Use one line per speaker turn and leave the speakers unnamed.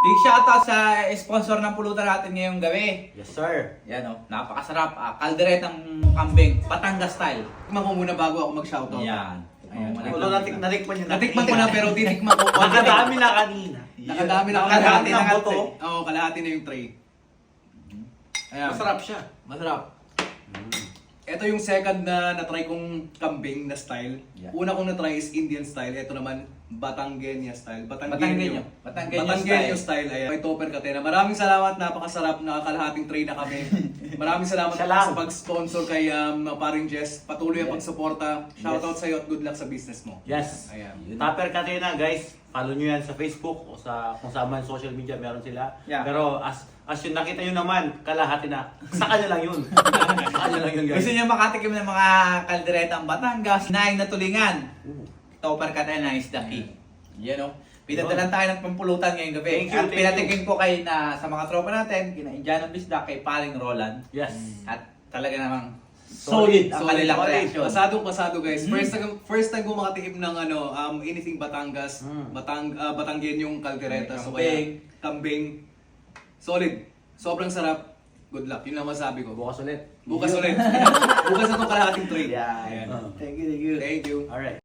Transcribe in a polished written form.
Big shoutout sa sponsor ng pulutan natin ngayong gabi.
Yes, sir.
Yan o, napakasarap. Kalderetang kambing, Batangas style.
Tikman ko muna bago ako mag-shoutout.
Yan. Ayan,
Although natikman nyo na.
Natikman ko na pero titikman ko.
Nakadami na kanina.
Nakadami na
Nakadami
kalahati
ng
na
boto.
Oo, kalahati na yung tray. Ayan.
Masarap siya.
Masarap. Ito yung second na na-try kong kambing na style.
Yeah.
Una kong na-try is Indian style. Ito naman, Batangueña style.
Batanggenyo
Batangueño style. Ayan. May topper katena. Maraming salamat. Napakasarap. Nakakalahating tray na kami. Maraming salamat
Siya lang.
sa pag-sponsor kay paring Jess. Patuloy ang pagsuporta. Shoutout sa iyo at good luck sa business mo.
Yes.
Ayan.
Tupper Catena, guys. Follow nyo yan sa Facebook o sa kung saan man social media meron sila.
Yeah.
Pero as yun nakita nyo naman, kalahati na. Sa kanya lang yun. Sa kanya lang yun, guys.
Gusto niyo makatikim ng mga kalderetang Batangas, naing na tulingan. Topper Catena is the key. Yan o. Pinadalan tayo ng pampulutan ngayong gabi.
Thank you,
At
thank
pinatikim ko kay na sa mga tropa natin, kina Indiano Bisda, kay Paling Roland.
Yes.
At talaga namang solid ang
Solid.
kanilang
Solid.
reaction.
Pasado guys. First time ko makatikim ng anything Batangas, Batanggenyong kaldereta. So kaya kambing. Solid. Sobrang sarap. Good luck. Yun lang masabi ko.
Bukas ulit.
Bukas ulit. Bukas na itong kalahating tray.
Yeah.
Ayan.
Thank you, thank you.
Thank you.
Alright.